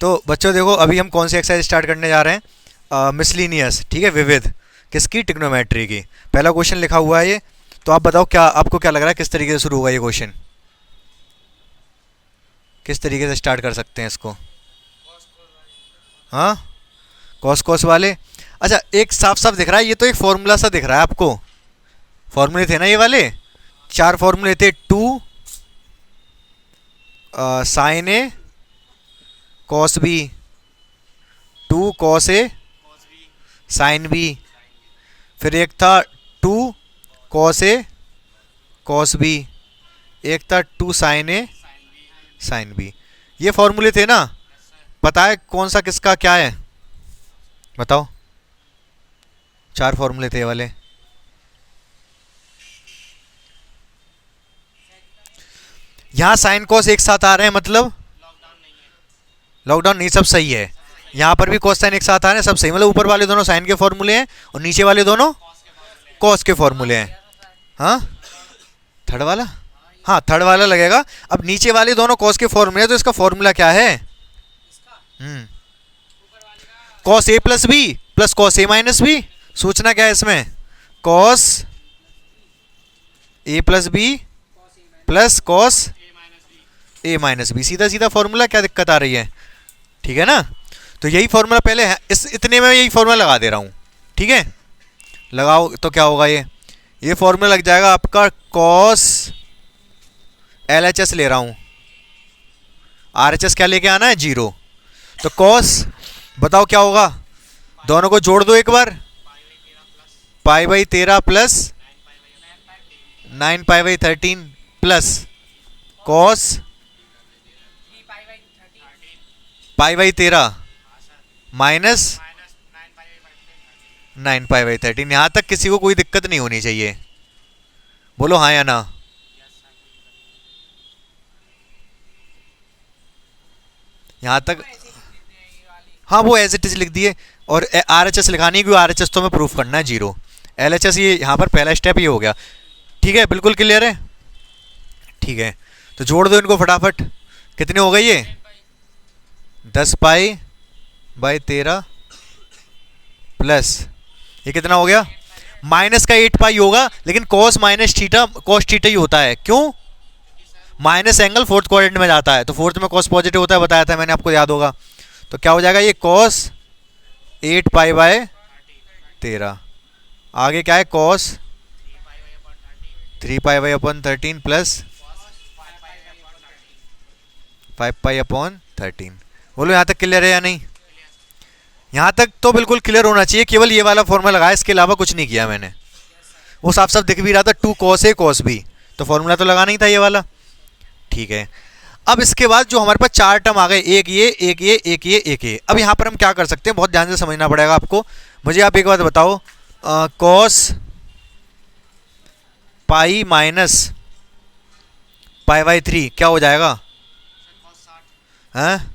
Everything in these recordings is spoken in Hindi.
तो बच्चों देखो, अभी हम कौन सी एक्सरसाइज स्टार्ट करने जा रहे हैं? मिसलिनियस, ठीक है, विविध। किसकी? ट्रिग्नोमेट्री की। पहला क्वेश्चन लिखा हुआ है ये। तो आप बताओ, क्या आपको क्या लग रहा है, किस तरीके से शुरू होगा ये क्वेश्चन? किस तरीके से स्टार्ट कर सकते हैं इसको? हाँ, कॉस कॉस वाले। अच्छा, एक साफ साफ दिख रहा है, ये तो एक फॉर्मूला सा दिख रहा है आपको। फॉर्मूले थे ना ये वाले, 4 फॉर्मूले थे। 2 sign A cos B, 2 cos A sine B, फिर एक था 2 कॉस ए कॉस बी, एक था 2 साइन ए साइन बी। ये फॉर्मूले थे ना? पता है कौन सा किसका क्या है? बताओ। 4 फॉर्मूले थे ये वाले। यहां साइन कॉस एक साथ आ रहे हैं, मतलब लॉकडाउन नहीं, सब सही है। यहाँ पर भी कॉस साइन एक साथ आ रहे हैं, सब सही, मतलब ऊपर वाले दोनों साइन के फॉर्मूले हैं और नीचे वाले दोनों कॉस के फॉर्मूले हैं। हाँ, थर्ड वाला, हाँ थर्ड वाला लगेगा। अब नीचे वाले दोनों कॉस के फॉर्मूले, तो इसका फॉर्मूला क्या है? Cos A plus B plus cos A minus B. सोचना क्या है इसमें? Cos A plus B plus cos A minus B, सीधा सीधा फॉर्मूला, क्या दिक्कत आ रही है? ठीक है ना? तो यही फॉर्मूला पहले है, इस इतने में यही फॉर्मूला लगा दे रहा हूं। ठीक है, लगाओ तो क्या होगा? ये फॉर्मूला लग जाएगा आपका कॉस LHS ले रहा हूं, RHS क्या लेके आना है? 0। तो कॉस, बताओ क्या होगा? दोनों को जोड़ दो एक बार, π/13 प्लस 9π/13 प्लस कॉस π/13 माइनस 9π/13। यहां तक किसी को कोई दिक्कत नहीं होनी चाहिए, बोलो हाँ या ना? यहां तक हाँ, वो एज इट इज लिख दिए। और RHS लिखानी है, क्योंकि RHS तो हमें प्रूफ करना है 0। LHS ये यहाँ पर पहला स्टेप ये हो गया। ठीक है, बिल्कुल क्लियर है? ठीक है, तो जोड़ दो इनको फटाफट। कितने हो गए ये? 10π/13 प्लस ये कितना हो गया? माइनस का 8π होगा, लेकिन cos minus theta cos theta ही होता है। क्यों? माइनस एंगल फोर्थ क्वाड्रेंट में जाता है, तो फोर्थ में कॉस पॉजिटिव होता है, बताया था मैंने आपको, याद होगा। तो क्या हो जाएगा ये? कॉस 8π/13। आगे क्या है? Cos 3π/13 plus 5π/13। बोलो यहाँ तक क्लियर है या नहीं? यहाँ तक तो बिल्कुल क्लियर होना चाहिए। केवल ये वाला फॉर्मूला लगाया, इसके अलावा कुछ नहीं किया मैंने। वो साफ साफ दिख भी रहा था, 2 cos A cos B, तो फॉर्मूला तो लगाना ही था ये वाला। ठीक है, अब इसके बाद जो हमारे पास 4 टर्म आ गए, एक ये एक ये एक ये एक ये। अब यहाँ पर हम क्या कर सकते हैं, बहुत ध्यान से समझना पड़ेगा आपको। मुझे आप एक बात बताओ, cos पाई माइनस π/3 क्या हो जाएगा? हैं?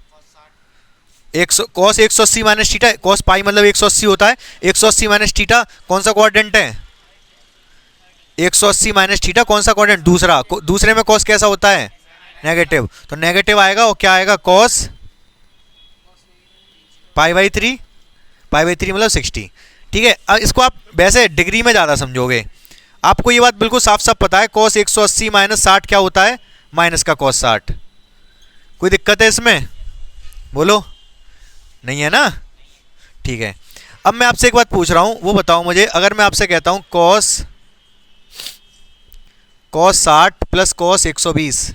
Cos 180 minus theta, cos pi मतलब 180 होता है। 180 माइनस थीटा कौन सा क्वाड्रेंट है? 180 माइनस थीटा कौन सा क्वाड्रेंट? दूसरा। दूसरे में कॉस कैसा होता है? नेगेटिव। तो नेगेटिव आएगा, और क्या आएगा? कॉस π/3, π/3 मतलब 60। ठीक है, अब इसको आप वैसे डिग्री में ज़्यादा समझोगे। आपको ये बात बिल्कुल साफ साफ पता है, कॉस 180 माइनस 60 क्या होता है? माइनस का कॉस 60। कोई दिक्कत है इसमें? बोलो, नहीं है ना? ठीक है, अब मैं आपसे एक बात पूछ रहा हूं, वो बताओ मुझे। अगर मैं आपसे कहता हूं कॉस 60 प्लस कॉस 120,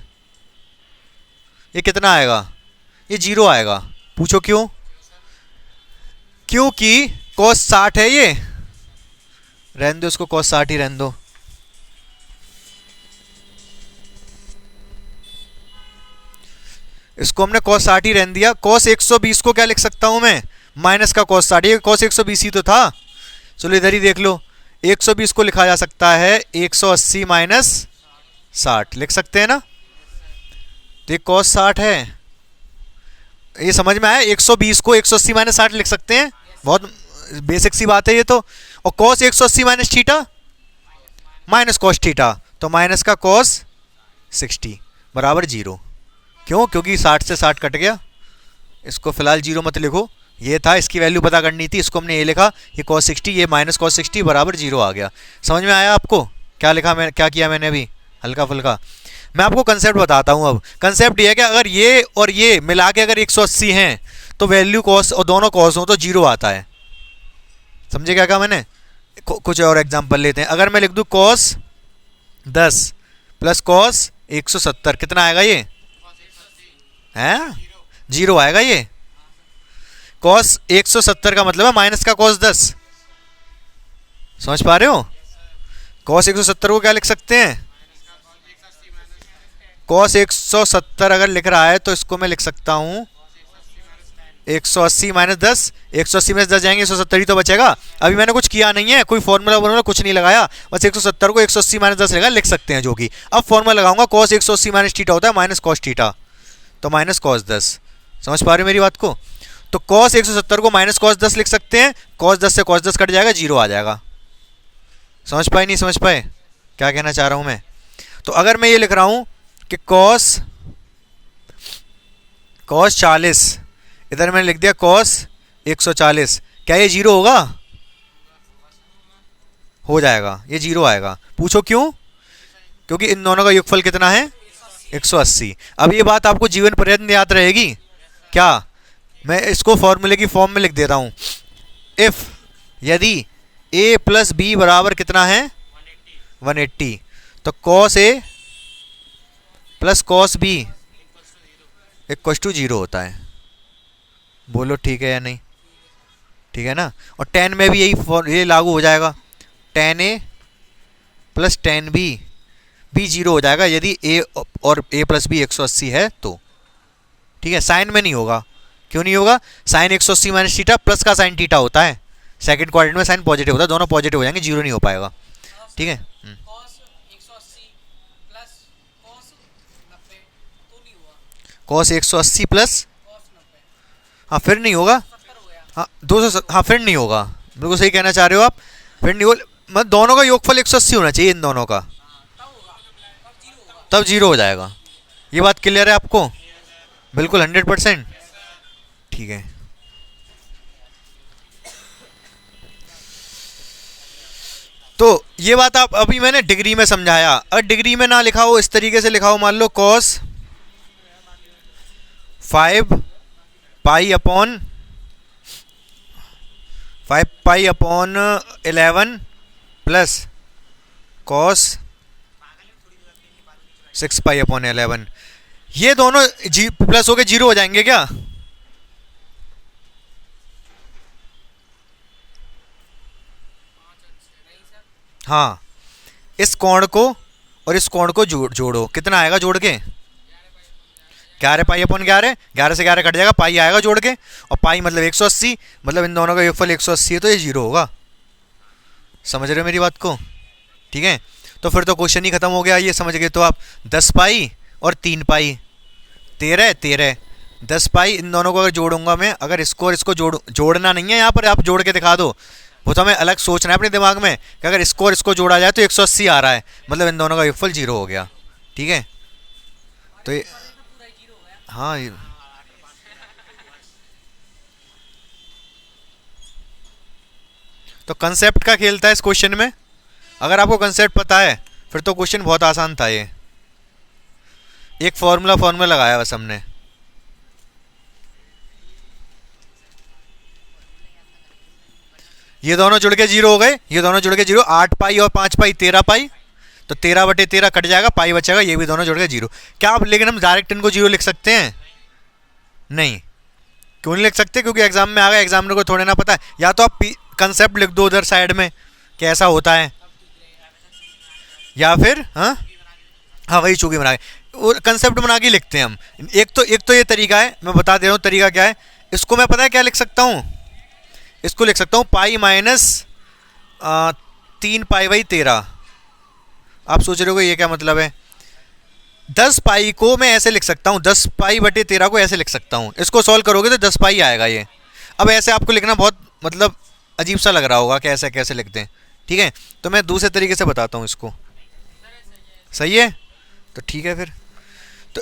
ये कितना आएगा? ये 0 आएगा। पूछो क्यों? क्योंकि कॉस 60 है ये। रहने दो इसको, कॉस 60 ही रहने दो। इसको हमने cos 60 ही रहने दिया। cos 120 को क्या लिख सकता हूं मैं? माइनस का cos 60। ये cos 120 ही तो था। चलो इधर ही देख लो, 120 को लिखा जा सकता है 180 माइनस 60, लिख सकते हैं ना? तो ये cos 60 है, ये समझ में आया? 120 को 180 माइनस 60 लिख सकते हैं, बहुत बेसिक सी बात है ये तो। और cos 180 minus theta minus cos theta, तो माइनस का cos 60 बराबर 0। क्यों? क्योंकि 60 से 60 कट गया। इसको फिलहाल जीरो मत लिखो, ये था, इसकी वैल्यू पता करनी थी, इसको हमने ये लिखा, ये cos 60, ये माइनस cos 60 बराबर जीरो आ गया। समझ में आया आपको क्या लिखा, मैं क्या किया मैंने अभी, हल्का फुल्का। मैं आपको कंसेप्ट बताता हूँ। अब कंसेप्ट ये है कि अगर ये और ये मिला के अगर 180 हैं तो वैल्यू कॉस और दोनों कॉस हो तो जीरो आता है। समझे क्या कहा मैंने? कुछ और एग्जांपल लेते हैं। अगर मैं लिख दूँ cos 10 प्लस cos 170, कितना आएगा ये? हैं, जीरो आएगा ये। cos 170 का मतलब है माइनस का cos 10। समझ पा रहे हो? cos 170 को क्या लिख सकते हैं? cos 170 अगर लिख रहा है तो इसको मैं लिख सकता हूं 180 माइनस 10, 180 में 10 जाएंगे 170 ही तो बचेगा। अभी मैंने कुछ किया नहीं है, कोई फॉर्मूला वॉर्मूला कुछ नहीं लगाया, बस 170 को 180 माइनस 10 लगा लिख सकते हैं, जो कि अब फॉर्मूला लगाऊंगा cos 180 माइनस थीटा होता है माइनस cos थीटा, तो माइनस cos 10। समझ पा रहे हो मेरी बात को? तो cos 170 को माइनस cos 10 लिख सकते हैं, cos 10 से cos 10 कट जाएगा, जीरो आ जाएगा। समझ पाए नहीं समझ पाए क्या कहना चाह रहा हूं मैं? तो अगर मैं ये लिख रहा हूं कि cos 40, इधर मैंने लिख दिया cos 140, क्या ये जीरो होगा? हो जाएगा, ये जीरो आएगा। पूछो क्यों? क्योंकि इन दोनों का योगफल कितना है? 180। अब ये बात आपको जीवन पर्यंत याद रहेगी क्या? मैं इसको फॉर्मूले की फॉर्म में लिख देता हूं। इफ यदि a प्लस बी बराबर कितना है? 180, तो cos a plus cos b equal to zero होता है। बोलो ठीक है या नहीं? ठीक है ना? और tan में भी ये लागू हो जाएगा, tan a plus tan b भी जीरो हो जाएगा यदि a और a प्लस b 180 है तो। ठीक है, साइन में नहीं होगा। क्यों नहीं होगा? साइन 180 माइनस थीटा प्लस का साइन थीटा होता है, सेकंड क्वाड्रेंट में साइन पॉजिटिव होता है, दोनों पॉजिटिव हो जाएंगे, जीरो नहीं हो पाएगा। ठीक है, cos 180 प्लस, हाँ फिर नहीं होगा, हाँ 200, हाँ फिर नहीं होगा, बिल्कुल सही कहना चाह रहे हो आप, फिर नहीं होगा। मतलब दोनों का योगफल 180 होना चाहिए, इन दोनों का, तब जीरो हो जाएगा। ये बात क्लियर है आपको? बिल्कुल 100%। ठीक है, तो ये बात आप अभी मैंने डिग्री में समझाया। अगर डिग्री में ना लिखा हो, इस तरीके से लिखा हो, मान लो cos 5 pi upon 11 plus cos 6 pi upon 11, ये दोनों प्लस हो के जीरो हो जाएंगे क्या? हाँ, इस कोण को और इस कोण को जोड़ो, कितना आएगा जोड़ के? 11 पाई अपॉन 11, 11 से 11 कट जाएगा, पाई आएगा जोड़ के, और पाई मतलब 180, मतलब इन दोनों का योगफल 180 है, तो ये जीरो होगा। समझ रहे हो मेरी बात को? ठीक है, तो फिर तो क्वेश्चन ही खत्म हो गया, ये समझ गए तो आप। 10 पाई और 3 पाई 13, 10 पाई, इन दोनों को अगर जोड़ूंगा मैं, अगर इसको और इसको जोड़ना नहीं है यहाँ पर, आप जोड़ के दिखा दो, वो तो हमें अलग सोचना है अपने दिमाग में कि अगर इसको और इसको जोड़ा जाए तो 180 आ रहा है, मतलब इन दोनों का योगफल जीरो हो गया। ठीक है, तो ये हाँ, तो कंसेप्ट का खेल था इस क्वेश्चन में। अगर आपको कंसेप्ट पता है फिर तो क्वेश्चन बहुत आसान था। ये एक फॉर्मूला लगाया बस हमने। ये दोनों जुड़ के जीरो हो गए, ये दोनों जुड़ के जीरो, 8 पाई और 5 पाई 13 पाई, तो 13/13 कट जाएगा, पाई बचेगा, ये भी दोनों जुड़ के जीरो। क्या आप, लेकिन हम डायरेक्ट इनको जीरो लिख सकते हैं? नहीं। क्यों नहीं लिख सकते? क्योंकि एग्जाम में आ गया, एग्जामिनर को थोड़े ना पता है। या तो आप कंसेप्ट लिख दो उधर साइड में कि ऐसा होता है, या फिर हाँ वही चूकी बना के कंसेप्ट बना के लिखते हैं हम। एक तो ये तरीका है, मैं बता दे रहा हूँ तरीका क्या है। इसको मैं पता है क्या लिख सकता हूँ? इसको लिख सकता हूँ पाई माइनस 3 पाई/13। आप सोच रहे हो ये क्या मतलब है? 10 पाई को मैं ऐसे लिख सकता हूँ, 10 पाई/13 को ऐसे लिख सकता हूँ। इसको सॉल्व करोगे तो 10 पाई आएगा ये। अब ऐसे आपको लिखना बहुत मतलब अजीब सा लग रहा होगा कि ऐसे कैसे लिखते हैं। ठीक है, तो मैं दूसरे तरीके से बताता हूँ इसको। सही है? तो ठीक है फिर। तो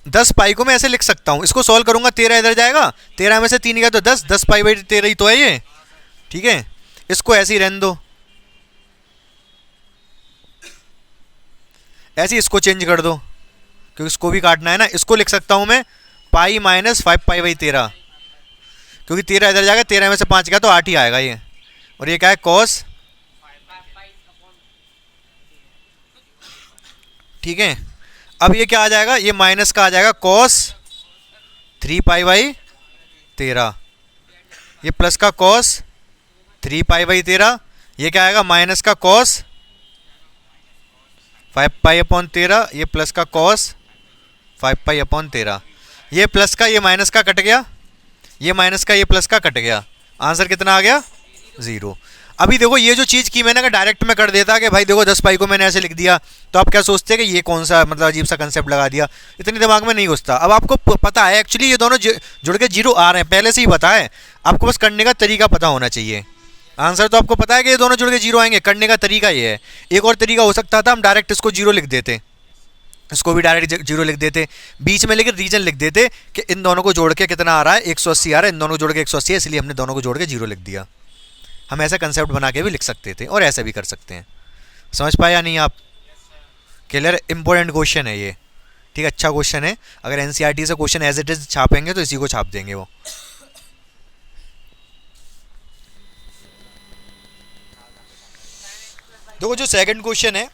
10 पाई को मैं ऐसे लिख सकता हूँ, इसको सॉल्व करूंगा 13 इधर जाएगा, 13 में से 3 गया तो 10 पाई/13 ही तो है ये, ठीक है। इसको ऐसे ही रहने दो, ऐसे इसको चेंज कर दो क्योंकि इसको भी काटना है ना। इसको लिख सकता हूं मैं पाई माइनस 5 पाई/13, क्योंकि 13 इधर जाएगा, 13 में से 5 गया तो 8 ही आएगा ये। और ये क्या है, कॉस, ठीक है। अब ये क्या आ जाएगा, ये माइनस का आ जाएगा कॉस 3 पाई/13, ये प्लस का कॉस 3 पाई/13, ये क्या आएगा माइनस का कॉस 5 पाई/13, ये प्लस का कॉस 5 पाई/13। ये प्लस का ये माइनस का कट गया, ये माइनस का ये प्लस का कट गया, आंसर कितना आ गया 0। अभी देखो ये जो चीज़ की मैंने, अगर डायरेक्ट में कर देता कि भाई देखो 10 पाई को मैंने ऐसे लिख दिया, तो आप क्या सोचते हैं कि ये कौन सा मतलब अजीब सा कंसेप्ट लगा दिया, इतनी दिमाग में नहीं घुसता। अब आपको पता है एक्चुअली ये दोनों जुड़ के 0 आ रहे हैं, पहले से ही पता है, आपको बस करने का तरीका पता होना चाहिए। आंसर तो आपको पता है कि ये दोनों जुड़ के 0 आएंगे, करने का तरीका ये है। एक और तरीका हो सकता था, हम डायरेक्ट इसको 0 लिख देते, इसको भी डायरेक्ट 0 लिख देते, बीच में लेकिन रीजन लिख देते कि इन दोनों को जोड़ के कितना आ रहा है 180 आ रहा है, इन दोनों को जोड़ के 180 है, इसलिए हमने दोनों को जोड़ के 0 लिख दिया। हम ऐसा कंसेप्ट बना के भी लिख सकते थे और ऐसे भी कर सकते हैं। समझ पाया नहीं आप? क्लियर? इंपॉर्टेंट क्वेश्चन है ये, ठीक है, अच्छा क्वेश्चन है। अगर एनसीईआरटी से क्वेश्चन एज इट इज छापेंगे तो इसी को छाप देंगे वो। देखो जो सेकंड क्वेश्चन है,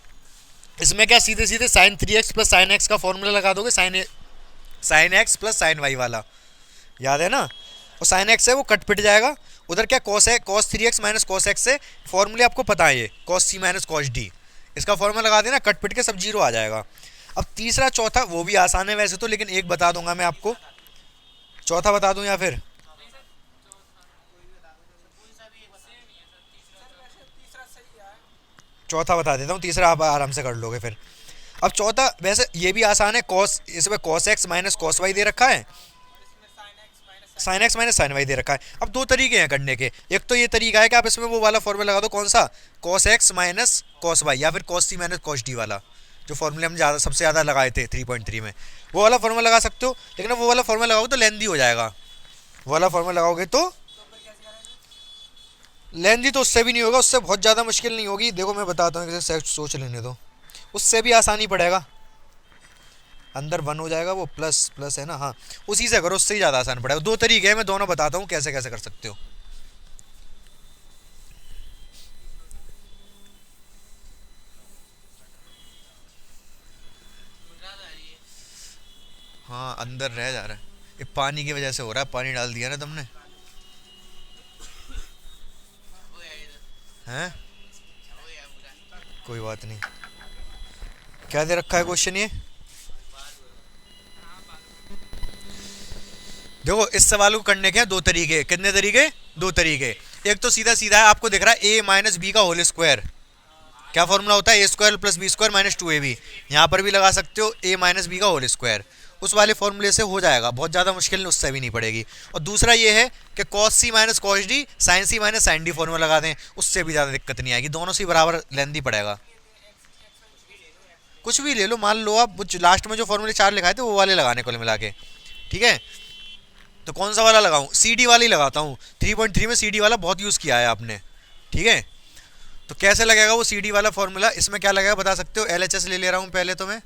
इसमें क्या सीधे सीधे sine 3x plus sine x का फॉर्मूला लगा दोगे, sine x plus sine y वाला, याद है ना। और साइन एक्स है वो कट पिट जाएगा, उधर क्या कॉस है, cos 3x minus cos x से, फॉर्मूले आपको पता है ये cos c minus cos D, इसका फॉर्मूला लगा देना, कट पिट के सब 0 आ जाएगा। अब तीसरा चौथा वो भी आसान है वैसे तो, लेकिन एक बता दूंगा मैं आपको, चौथा बता दूं या फिर चौथा बता देता हूँ, तीसरा आप आराम से कर लोगे फिर। अब चौथा वैसे ये भी आसान है, कॉस, इसमें cos x minus cos y दे रखा है, sine x minus sine y दे रखा है। अब दो तरीके हैं करने के, एक तो ये तरीका है कि आप इसमें वो वाला फॉर्मूला लगा दो, कौन सा, cos x minus cos y, या फिर cos c minus cos d वाला, जो फॉर्मूले हम ज़्यादा सबसे ज़्यादा लगाए थे 3.3 में, वो वाला फॉर्मूला लगा सकते हो। लेकिन वो वाला फॉर्मूला लगाओगे तो लेंदी हो जाएगा, वो वाला फॉर्मूला लगाओगे तो लेंदी तो उससे भी नहीं होगा, उससे बहुत ज़्यादा मुश्किल नहीं होगी। देखो मैं बताता हूँ, कैसे सोच लेने दो, उससे भी आसानी पड़ेगा, अंदर 1 हो जाएगा, वो प्लस प्लस है ना, हाँ उसी से करो, उससे ही ज़्यादा आसान पड़ेगा। दो तरीके हैं, मैं दोनों बताता हूँ कैसे कैसे कर सकते हो। हाँ अंदर रह जा रहा है, ये पानी की वजह से हो रहा है, पानी डाल दिया ना तुमने, हैं कोई बात नहीं। क्या दे रखा है क्वेश्चन ये, देखो इस सवाल को करने के हैं दो तरीके, कितने तरीके, दो तरीके। एक तो सीधा सीधा है, आपको दिख रहा है a माइनस बी का होल स्क्वायर, क्या फॉर्मूला होता है, a square plus b square minus 2ab, यहाँ पर भी लगा सकते हो a माइनस बी का होल स्क्वायर, उस वाले फॉर्मूले से हो जाएगा, बहुत ज़्यादा मुश्किल उससे भी नहीं पड़ेगी। और दूसरा ये है कि cos c minus cos D, sign सी माइनस साइन डी फॉर्मूला लगा दें, उससे भी ज़्यादा दिक्कत नहीं आएगी, दोनों से बराबर लेंदी पड़ेगा। कुछ भी ले लो, मान लो आप लास्ट में जो फॉर्मूले 4 लिखाए थे वो वाले लगाने को मिला के, ठीक है। तो कौन सा वाला लगाऊं, सी डी वाला ही लगाता हूँ, 3.3 में सी डी वाला बहुत यूज़ किया है आपने, ठीक है। तो कैसे लगेगा वो सी डी वाला फॉर्मूला, इसमें क्या लगेगा बता सकते हो, LHS ले ले रहा हूँ पहले तो मैं,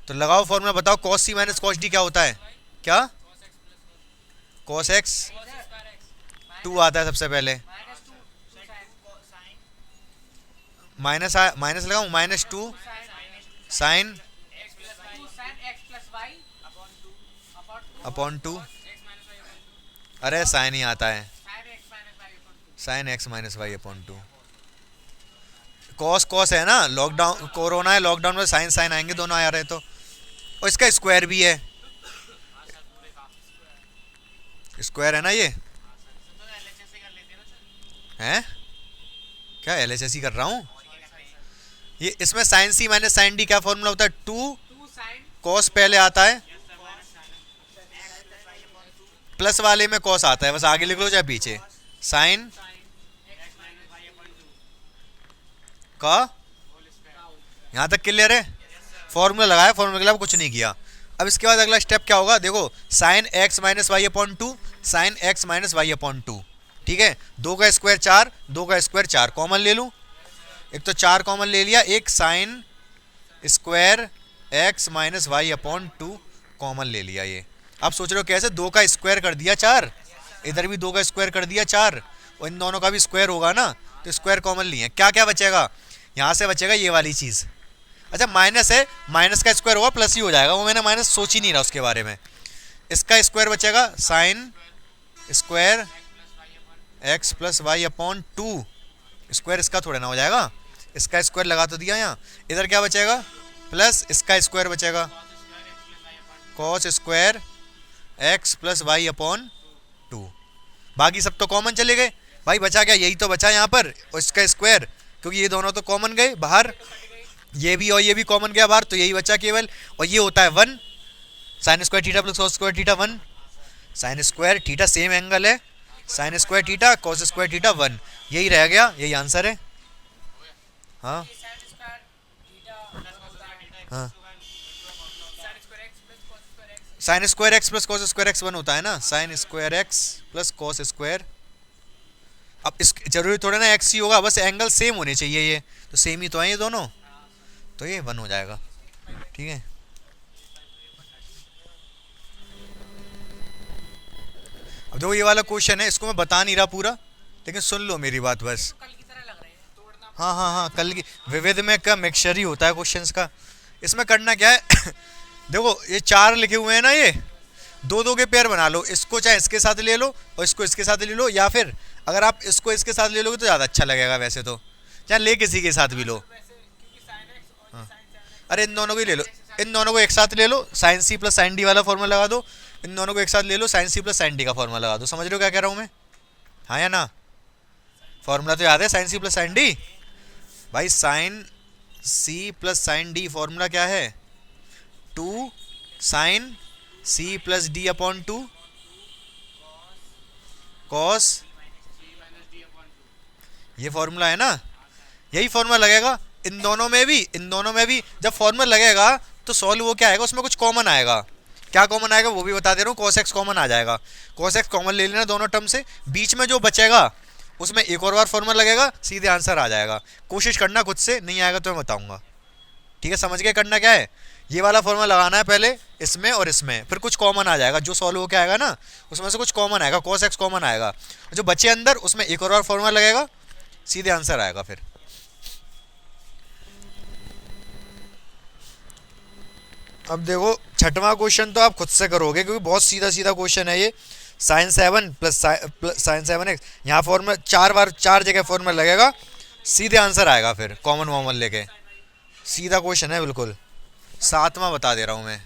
तो लगाओ फॉर्मूला, बताओ cos c minus cos D क्या होता है, क्या, कॉस एक्स 2 आता है सबसे पहले, माइनस माइनस लगाऊं, -2 साइन अपॉन 2, अरे साइन ही आता है, sine x minus y upon 2, cos cos है ना, लॉकडाउन कोरोना है, लॉकडाउन में साइन साइन आएंगे दोनों आ रहे तो, और इसका स्क्वायर भी है, स्क्वायर है ना ये, हैं क्या LHS ही कर रहा हूँ ये। इसमें साइन सी माइनस साइन डी क्या फॉर्मूला होता है, 2 कॉस पहले आता है, प्लस वाले में कॉस आता है, बस आगे लिख लो चाहे पीछे, साइन का, यहां तक क्लियर है। फॉर्मूला लगाया, फॉर्मूला के अलावा कुछ नहीं किया। अब इसके बाद अगला स्टेप क्या होगा, देखो sine x minus y upon two, sine x minus y upon two, ठीक है। 2 का स्क्वायर 4, 2 का स्क्वायर 4, कॉमन ले लूँ, एक तो 4 कॉमन ले लिया, एक sine square x minus y upon two common ले लिया। ये आप सोच रहे हो कैसे, 2 का स्क्वायर कर दिया 4, इधर भी 2 का स्क्वायर कर दिया 4, और इन दोनों का भी स्क्वायर होगा ना, तो स्क्वायर कॉमन लिए। क्या क्या बचेगा, यहाँ से बचेगा ये वाली चीज़। अच्छा माइनस है, माइनस का स्क्वायर होगा प्लस ही हो जाएगा, वो मैंने माइनस सोच ही नहीं रहा उसके बारे में। इसका स्क्वायर बचेगा sine square x plus y upon two, square इसका थोड़ा ना हो जाएगा, इसका स्क्वायर लगा तो दिया यहाँ। इधर क्या बचेगा, प्लस इसका स्क्वायर बचेगा cos square x plus y upon two. बाकी सब तो कॉमन चले गए भाई, बचा क्या, यही तो बचा यहाँ पर, और इसका स्क्वायर, क्योंकि ये दोनों तो कॉमन गए बाहर, ये भी और ये भी कॉमन गया बाहर, तो यही बचा केवल, और ये होता है 1, sine square theta plus cos square theta 1, sine square theta same angle है, sine square theta cos square theta 1, यही रह गया, यही आंसर है। हाँ हाँ, sine square x plus cos square x 1 होता है ना, sine square x plus cos square. अब इस जरूरी थोड़ा ना एक्स ही होगा, बस एंगल सेम होने चाहिए, ये तो सेम ही तो है ये दोनों, तो ये 1 हो जाएगा, ठीक है। अब देखो ये वाला क्वेश्चन है, इसको मैं बता नहीं रहा पूरा, लेकिन सुन लो मेरी बात बस। हाँ हाँ हाँ, कल की विविध में का मिक्सचर ही होता है क्वेश्चंस का। इसमें करना क्या है देखो ये 4 लिखे हुए हैं ना, ये 2-2 के पेयर बना लो, इसको चाहे इसके साथ ले लो और इसको इसके साथ ले लो, या फिर अगर आप इसको इसके साथ ले लोगे तो ज़्यादा अच्छा लगेगा वैसे तो, चाहे ले किसी के साथ भी लो। हाँ, अरे इन दोनों को ही ले लो, इन दोनों को एक साथ ले लो, sine C plus sine D वाला फॉर्मूला लगा दो, इन दोनों को एक साथ ले लो, sine C plus sine D का फॉर्मूला लगा दो। समझ रहे हो क्या कह रहा हूँ मैं, हाँ या ना। फॉर्मूला तो याद है, sine C plus sine D, भाई sine C plus sine D formula क्या है, 2 sine C plus D upon 2 cos, ये फॉर्मूला है ना, यही फॉर्मूला लगेगा इन दोनों में भी, इन दोनों में भी। जब फॉर्मूला लगेगा तो सॉल्व वो क्या आएगा, उसमें कुछ कॉमन आएगा, क्या कॉमन आएगा वो भी बता दे रहा हूँ, cos x कॉमन आ जाएगा, cos x कॉमन ले लेना दोनों टर्म से, बीच में जो बचेगा उसमें एक और बार फॉर्मूला लगेगा, सीधे आंसर आ जाएगा। कोशिश करना खुद से, नहीं आएगा तो मैं बताऊंगा, ठीक है। समझ गए करना क्या है, ये वाला फॉर्मूला लगाना है पहले इसमें और इसमें, फिर कुछ कॉमन आ जाएगा, जो सॉल्व होकर आएगा ना उसमें से कुछ कॉमन आएगा, cos x कॉमन आएगा, जो बचे अंदर उसमें एक और बार फॉर्मूला लगेगा, सीधे आंसर आएगा फिर। अब देखो छठवां क्वेश्चन तो आप खुद से करोगे, क्योंकि बहुत सीधा सीधा क्वेश्चन है ये। साइन 7 प्लस साइन 7x, यहाँ फॉर्मूला 4 बार 4 जगह फॉर्मूला लगेगा, सीधे आंसर आएगा फिर कॉमन वॉमन लेके, सीधा क्वेश्चन है बिल्कुल। 7वां बता दे रहा हूँ मैं,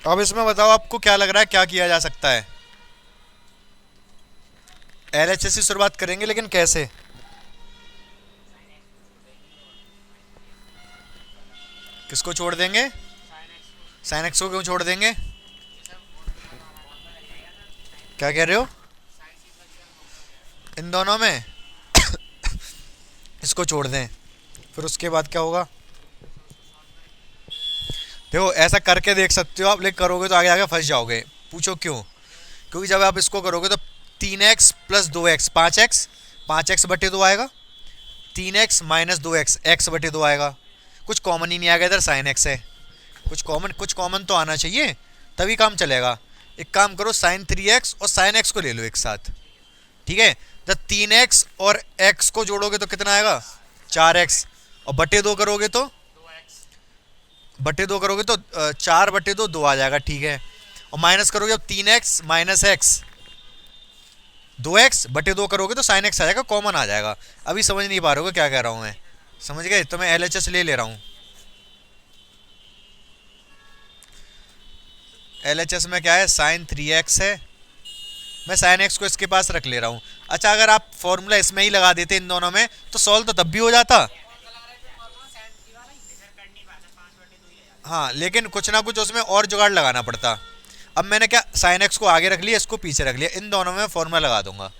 अब इसमें बताओ आपको क्या लग रहा है क्या किया जा सकता है। एलएचएस से शुरुआत करेंगे, लेकिन कैसे, किसको छोड़ देंगे, साइन एक्स को क्यों छोड़ देंगे, क्या कह रहे हो, इन दोनों में इसको छोड़ दें, फिर उसके बाद क्या होगा। देखो ऐसा करके देख सकते हो आप, लेकिन करोगे तो आगे आगे फंस जाओगे। पूछो क्यों, क्योंकि जब आप इसको करोगे तो 3x plus 2x 5x, 5x बटे 2 आएगा, 3x माइनस 2x x बटे 2 आएगा, कुछ कॉमन ही नहीं आएगा, इधर साइन एक्स है, कुछ कॉमन तो आना चाहिए तभी काम चलेगा। एक काम करो, साइन 3x और साइन x को ले लो एक साथ, ठीक है। जब 3x और x को जोड़ोगे तो कितना आएगा 4x, और बटे 2 करोगे तो 4 बटे 2 2 आ जाएगा, ठीक है। और माइनस करोगे अब 3x माइनस x, 2x बटे 2 करोगे तो साइन x आ जाएगा, कॉमन आ जाएगा। अभी समझ नहीं पा रहे हो क्या कह रहा हूँ मैं, समझ गए, तो मैं LHS ले रहा हूँ। LHS में क्या है, साइन 3x है, मैं साइन x को इसके पास रख ले रहा हूँ। अच्छा अगर आप फॉर्मूला इसमें ही लगा देते इन दोनों में तो सॉल्व तो तब भी हो जाता। हाँ लेकिन कुछ ना कुछ उसमें और जुगाड़ लगाना पड़ता। अब मैंने क्या साइन एक्स को आगे रख लिया, इसको पीछे रख लिया, इन दोनों में फॉर्मूला लगा दूंगा।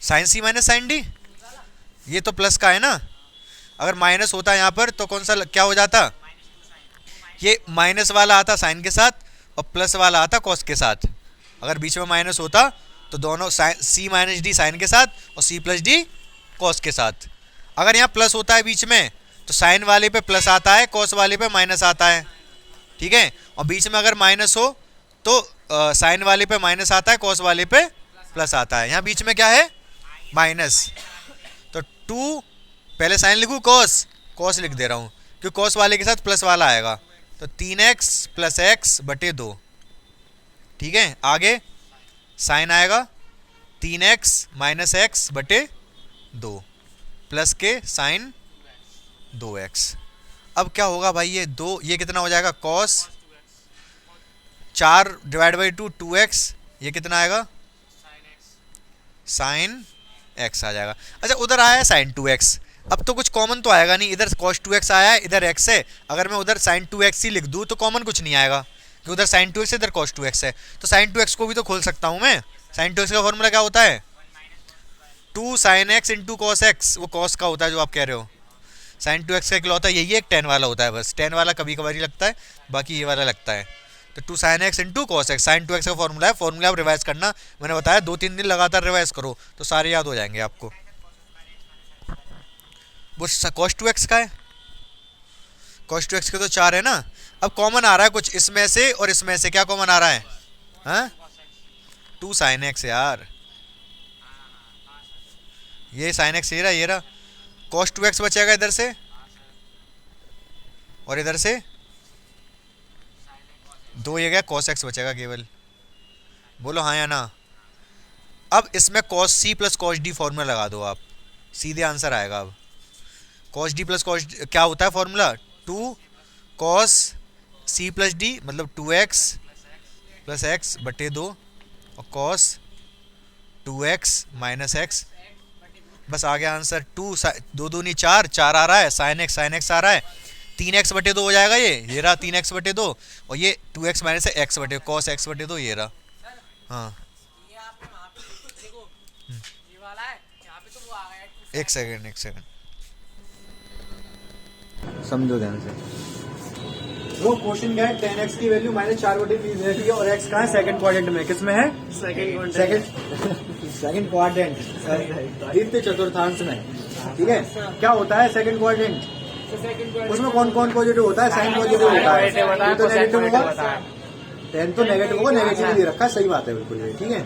साइन सी माइनस साइन डी, ये तो प्लस का है ना, अगर माइनस होता यहाँ पर तो कौन सा क्या हो जाता, ये माइनस वाला आता साइन के साथ और प्लस वाला आता कॉस के साथ। अगर बीच में माइनस होता तो दोनों सी माइनस डी साइन के साथ और सी प्लस डी कॉस के साथ। अगर यहाँ प्लस होता है बीच में तो साइन वाले पे प्लस आता है, कॉस वाले पे माइनस आता है, ठीक है। और बीच में अगर माइनस हो तो साइन वाले पे माइनस आता है, कॉस वाले पे प्लस आता है। यहाँ बीच में क्या है, माइनस, तो 2 पहले साइन लिखूँ कॉस, कॉस लिख दे रहा हूँ क्योंकि कॉस वाले के साथ प्लस वाला आएगा, तो 3x प्लस एक्स बटे 2, ठीक है। आगे साइन आएगा 3x माइनस एक्स बटे 2 प्लस के साइन 2x। अब क्या होगा भाई, ये 2 ये कितना हो जाएगा कॉस 4 डिवाइड बाई 2 2x, ये कितना आएगा साइन x आ जाएगा। अच्छा उधर आया है साइन 2x, अब तो कुछ कॉमन तो आएगा नहीं, इधर cos 2x आया है, इधर x है, अगर मैं उधर sin 2x ही लिख दूँ तो कॉमन कुछ नहीं आएगा कि उधर sin 2x है इधर cos 2x है, तो sin 2x को भी तो खोल सकता हूँ मैं। sin 2x का फॉर्मूला क्या होता है, 2 sin x into cos x, वो cos का होता है जो आप कह रहे हो। sin 2x का इकलौता यही है, एक tan वाला होता है बस, tan वाला कभी कभार ही लगता है, बाकी ये वाला लगता है। तो 2 sin x into cos x, sin 2x का फॉर्मूला है। फॉर्मूला आप रिवाइज करना, मैंने बताया 2-3 दिन लगातार रिवाइज करो तो सारे याद हो जाएंगे आपको। वो cos 2x का है, cos 2x के तो 4 है ना। अब कॉमन आ रहा है कुछ इसमें से और इसमें से, क्या कॉमन आ रहा है, हाँ 2 sin x यार, ये sin x ये रहा cos 2x बचेगा इधर से और इधर से 2 ये गया, cos x बचेगा केवल, बोलो हाँ या ना। अब इसमें cos c plus cos d formula लगा दो आप, सीधे आंसर आएगा। अब cos d plus cos d क्या होता है formula, 2 cos c plus d मतलब 2x प्लस एक्स बटे 2 और cos 2x माइनस एक्स, बस आ गया आंसर। 2 दूनी 4 आ रहा है, साइन एक्स आ रहा है, 3x बटे 2 हो जाएगा, ये रहा 3x बटे 2 और ये 2x माइनस एक्स बटे cos x बटे 2 ये रहा। हाँ एक सेकंड समझो ध्यान से, वो क्वेश्चन क्या है, 10x की वैल्यू माइनस 4 बटे 3 रखी है और x कहाँ है, सेकंड क्वाड्रेंट में, किसमें है, सेकंड क्वाड्रेंट द्वितीय चतुर्थांश में, ठीक है। क्या होता है सेकंड क्वाड्रेंट, उसमें कौन कौन पॉजिटिव होता है, साइन पॉजिटिव होता है, तो नेगेटिव होगा, 10 तो नेगेटिव होगा, नेगेटिव दे रखा है, सही बात है बिल्कुल ये, ठीक है।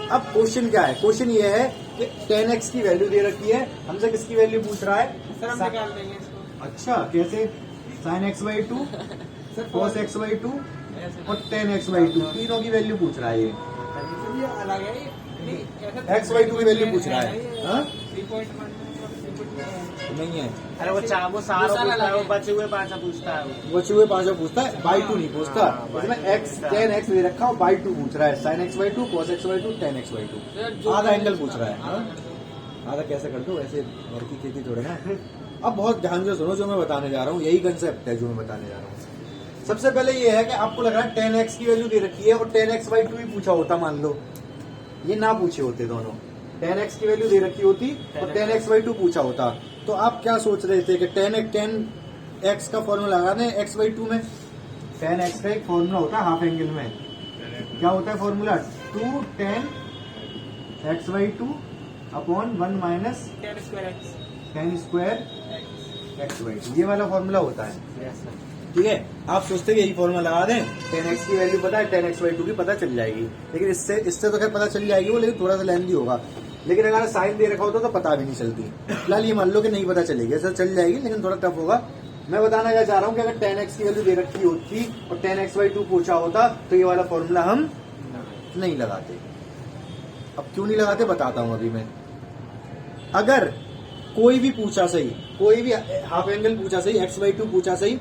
अब क्वेश्चन क्या है, क्वेश्चन ये है कि 10x की वैल्यू दे रखी है, हमसे किसकी वैल्यू पूछ रहा है, सर हम निकाल देंगे इसको। अच्छा कैसे, sin x by 2 cos x by 2 और 10x बाई 2 तीनों की वैल्यू पूछ रहा है ये, अलग है x बाई 2 की वैल्यू पूछ रहा है, हाँ 3.1 नहीं है, अरे वो सारा पूछता है, वो बचे हुए 5 पूछता है, बचे हुए 5 पूछता है, बाई 2 नहीं पूछता, उसमें x 10x दे रखा है, बाई 2 पूछ रहा है, sin x by 2 cos x by 2 10x by 2 आधा एंगल पूछ रहा है, हाँ आधा कैसे कर दो, ऐसे घर की खेती थोड़े ना। अब बहुत ध्यान से सुनो जो मैं बताने जा रहा हूँ, यही कंसेप्ट है जो मैं बताने जा रहा हूँ। सबसे पहले ये है कि आपको लग रहा है 10x की वैल्यू दे रखी है और 10x बाई 2 ही पूछा होता, मान लो ये ना पूछे होते दोनों, 10x की वैल्यू दे रखी होती और 10x बाई 2 पूछा होता, तो आप क्या सोच रहे थे कि 10x का फॉर्मूला लगाने x बाई 2 में, 10x का एक फॉर्मूला होता है हाफ एंगल में, क्या होता है formula, 2 10x by 2 upon 1 minus 10 square x by 2, ये वाला फॉर्मूला होता है, ठीक है। आप सोचते हैं यही फॉर्मूला लगा दें, 10x की वैल्यू पता है, 10x बाई 2 की पता चल जाएगी, लेकिन इससे तो खैर पता चल जाएगी वो, लेकिन थोड़ा सा लेंथी होगा, लेकिन अगर साइन दे रखा होता तो पता भी नहीं चलती। फिलहाल ये मान लो कि नहीं पता चलेगी, ऐसा चल जाएगी लेकिन थोड़ा टफ होगा। मैं बताना क्या चाह रहा हूँ कि अगर 10x की वैल्यू दे रखी होती और 10x बाई 2 पूछा होता तो ये वाला फॉर्मूला हम नहीं लगाते। अब क्यों नहीं लगाते बताता हूँ अभी मैं। अगर कोई भी पूछा सही, कोई भी हाफ एंगल पूछा सही, x बाई 2 पूछा सही,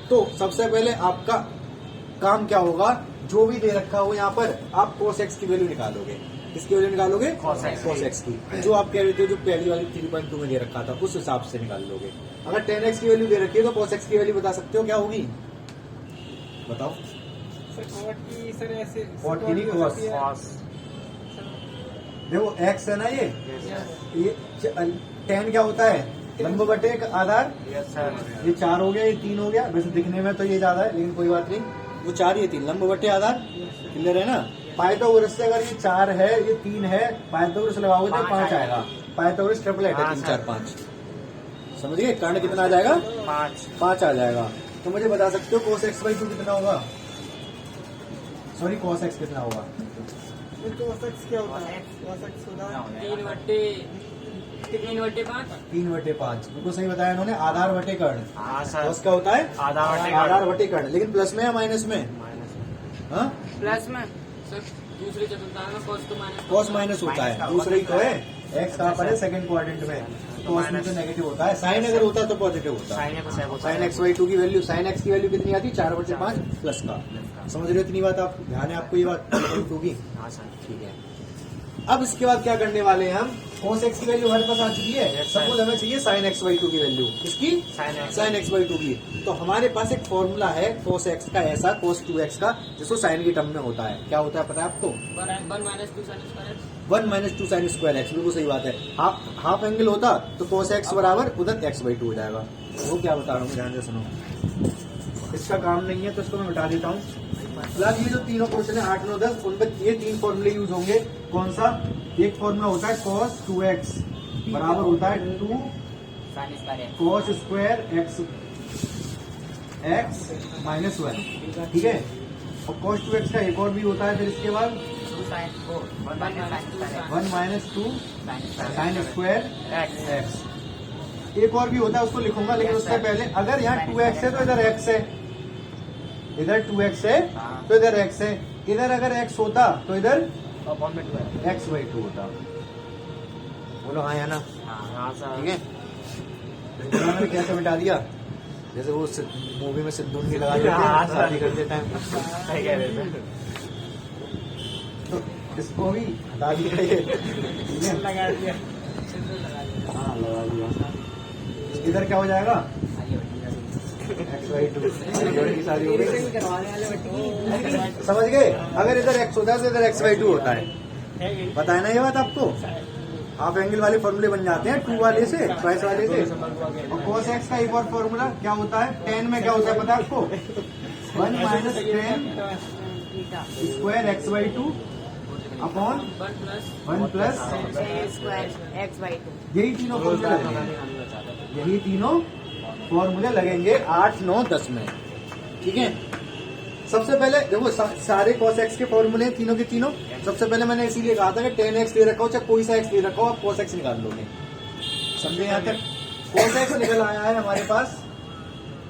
तो सबसे पहले आपका काम क्या होगा, जो भी दे रखा हो यहाँ पर आप cos x की वैल्यू निकालोगे, किसकी वैल्यू निकालोगे? Cos x cos x की। जो आप कह रहे थे जो पहली वाली 3.2 में दे रखा था उस हिसाब से निकाल लोगे। अगर tan x की वैल्यू दे रखी है तो cos x की वैल्यू बता सकते हो क्या होगी? बताओ। सर cot की सर ऐसे cot की नहीं, cos। देखो x है ना ये tan क्या होता है? लंब बटे आधार। ये 4 हो गया, ये 3 हो गया। वैसे दिखने में तो ये ज्यादा है लेकिन कोई बात नहीं, वो 4 ये 3 लंब बटे आधार। क्लियर है ना? पाइथागोरस से अगर ये 4 है ये 3 है, पाइथागोरस लगाओगे तो 5 आएगा। पाइथागोरस ट्रिपलेट है 3 4 5। समझ गए? कर्ण कितना आ जाएगा? 5 आ जाएगा। तो मुझे बता सकते हो cos x/2 कितना होगा? सॉरी cos x कितना होगा? cos x क्या होता है? cos x होता है 3/5। बिल्कुल सही बताया इन्होंने, आधार बटे कर्ण। cos क्या होता है? आधार बटे कर्ण। लेकिन प्लस में या माइनस में? हाँ, प्लस में सर दूसरे चतुर्थांश में cos तो माइनस cos माइनस होता है। दूसरा ही तो है। x कहाँ पर है? सेकंड क्वाड्रेंट में। cos में तो नेगेटिव होता है। साइन अगर होता तो पॉजिटिव होता है। साइन x/2 की वैल्यू, साइन x की वैल्यू कितनी आती है? 4/5 प्लस का। समझ रहे हो इतनी बात? आप ध्यान है आपको ये बात होगी? ठीक है। अब इसके बाद क्या करने वाले हैं हम? cos x की वैल्यू हमारे पास आ चुकी है। सपोज हमें चाहिए sin x/2 की वैल्यू। किसकी? sin x/2 की। तो हमारे पास एक फॉर्मूला है cos x का ऐसा, cos 2x का, जिसको sin की टर्म में होता है। क्या होता है पता है आपको? 1 - 2 sin स्क्वायर x। बिल्कुल सही बात है। हाफ एंगल होता तो cos x बराबर उधर x/2 हो जाएगा। वो क्या बता रहा हूँ, ध्यान से सुनो। इसका काम नहीं है तो इसको मैं मिटा देता हूँ। फिलहाल ये जो तीनों क्वेश्चन है 8 9 10 उनमें ये 3 फॉर्मूले यूज होंगे। कौन सा? एक फॉर्मूला होता है cos 2x बराबर होता है 2 cos स्क्वायर x -1। ठीक है। और cos 2x का एक और भी होता है फिर इसके बाद 1 - 2 sin स्क्वायर x। एक और भी होता है, उसको लिखूंगा लेकिन उससे पहले अगर यहाँ 2x है तो इधर x है, इधर 2x है तो इधर x है। इधर अगर x होता तो इधर x/2 होता। बोलो हाँ या ना? ठीक है। मैंने कैसे मिटा दिया? जैसे वो मूवी में सिद्धू की लगा देते हैं, शादी करते टाइम। तो इसको भी हटा दिया ये। ठीक है, लगा दिया। हाँ लगा दिया। इधर क्या हो जाएगा? x/2 की शादी हो गई। समझ गए? अगर इधर x होता है तो इधर x/2 होता है। बताया ना ये बात आपको? हाफ एंगल वाले फॉर्मूले बन जाते हैं 2 वाले से, ट्वाइस वाले से। और cos x का एक और फॉर्मूला क्या होता है? tan में क्या होता है पता है आपको? 1 - tan square x/2 upon 1 plus square x/2। यही तीनों फॉर्मूले लगेंगे। यही तीनों फॉर्मूले लगेंगे 8 9 10 में। ठीक है। सबसे पहले देखो सारे cos x के फॉर्मूले तीनों के तीनों। सबसे पहले मैंने इसीलिए कहा था कि tan x दे रखा हो चाहे कोई सा x दे रखा हो, आप cos x निकाल लोगे। समझे यहाँ तक? cos x निकल आया है हमारे पास।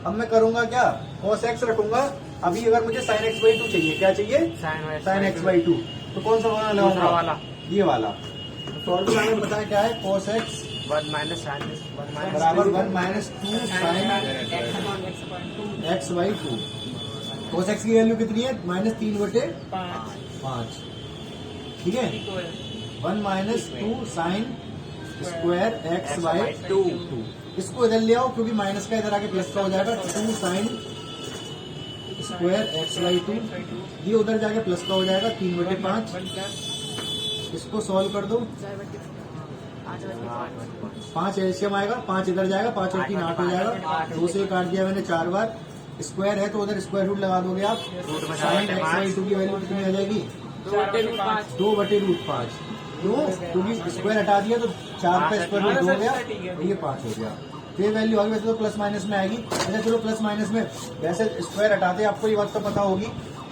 अब मैं करूंगा क्या? cos x रखूंगा। अभी अगर मुझे sin x/2 चाहिए, क्या चाहिए? sin x/2। तो कौन सा फॉर्मूला लगाऊंगा? ये वाला। फॉर्मूला में बताया क्या है? cos x बराबर 1 - 2 sin x/2। cos x की वैल्यू कितनी है? -3/5। ठीक है। 1 - 2 sin स्क्वायर x/2। इसको इधर ले आओ क्योंकि माइनस का इधर आके प्लस का हो जाएगा। 2 sin स्क्वायर x/2। ये उधर जाके प्लस का हो जाएगा 3/5। इसको सॉल्व कर दो। 5 एलसीएम आएगा, 5 इधर जाएगा, 5 और 3 8 हो जाएगा। 2 से काट दिया मैंने 4 बार। स्क्वायर है तो उधर स्क्वायर रूट लगा दोगे आप। साइन x/2 की वैल्यू कितनी आ जाएगी? 2/√5। क्यों? क्योंकि स्क्वायर हटा दिया तो 4 का स्क्वायर रूट 2 हो गया, ये 5 हो गया। तो ये वैल्यू आगे वैसे तो प्लस माइनस में आएगी। अच्छा चलो प्लस माइनस में वैसे स्क्वायर हटाते आपको ये बात तो पता होगी।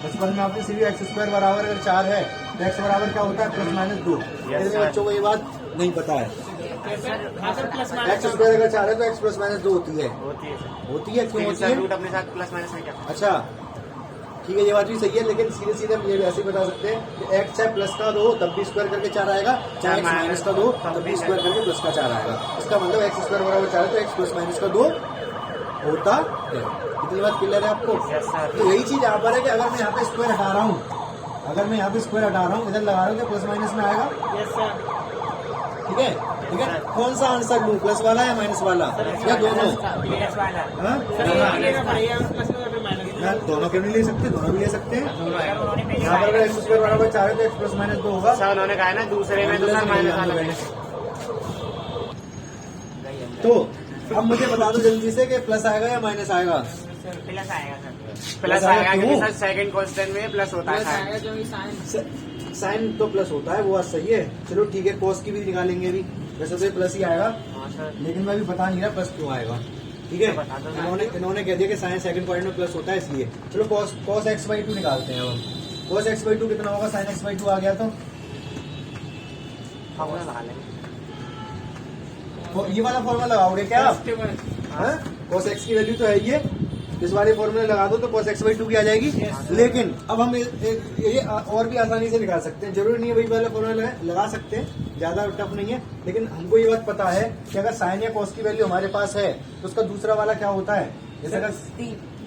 बचपन में आपने सीधी x स्क्वायर बराबर अगर 4 है तो x बराबर क्या होता है? +-2। मेरे बच्चों को ये बात नहीं पता है। x स्क्वायर अगर 4 है तो x +-2 होती है। होती है क्यों होती है? रूट अपने साथ प्लस माइनस में क्या? अच्छा ठीक है, ये बात भी सही है, लेकिन सीधे सीधे हम ये भी ऐसे ही बता सकते हैं कि x चाहे प्लस का दो तब भी स्क्वायर करके 4 आएगा, चाहे x माइनस का दो तब भी स्क्वायर करके प्लस का 4 आएगा। इसका मतलब x स्क्वायर बराबर 4 है तो x प्लस माइनस का 2 होता है। इतनी बात क्लियर है आपको? तो यही चीज यहाँ पर है कि अगर मैं यहाँ पे स्क्वायर हटा रहा हूँ अगर मैं यहाँ पे स्क्वायर हटा रहा हूँ, इधर लगा रहा हूँ, तो प्लस माइनस में आएगा। Yes sir. ठीक है, ठीक है। कौन सा आंसर लूँ, प्लस वाला या माइनस वाला, या दोनों? प्लस वाला हाँ? सर ये मिलेगा बढ़िया, प्लस में फिर माइनस। मैं दोनों क्यों नहीं ले सकते, दोनों भी ले सकते हैं। दोनों है। यहाँ पर अगर एक्स स्क्वायर बराबर 4 है तो एक्स प्लस माइनस 2 होगा। सर उन्होंने कहा है ना दूसरे में तो सर माइनस वाला है। तो अब मुझे बता दो जल्दी से कि प्लस आएगा या माइनस आएगा। प्लस आएगा सर, प्लस आएगा क्योंकि सर सेकंड क्वेश्चन में प्लस होता है साइन तो प्लस होता है, वो बात सही है। चलो ठीक है, कॉस की भी निकालेंगे अभी, वैसे तो प्लस ही आएगा, हाँ सर। लेकिन मैं अभी बता नहीं रहा प्लस क्यों आएगा। ठीक है, बता दो। इन्होंने कह दिया कि साइन सेकंड पॉइंट में प्लस होता है इसलिए। चलो कॉस एक्स बाई 2 निकालते हैं। अब कॉस एक्स बाई 2 कितना होगा, साइन एक्स बाई 2 आ गया तो फॉर्मूला लगा लेंगे। ये वाला फॉर्मूला लगाओगे क्या आप? कॉस एक्स की वैल्यू तो है ये, इस वाले फॉर्मूले लगा दो तो cos x by 2 की आ जाएगी। लेकिन अब हम ये और भी आसानी से निकाल सकते हैं, जरूरी नहीं है वही वाला फॉर्मूला लगा सकते हैं, ज्यादा टफ नहीं है। लेकिन हमको ये बात पता है कि अगर साइन या cos की वैल्यू हमारे पास है तो उसका दूसरा वाला क्या होता है। जैसे अगर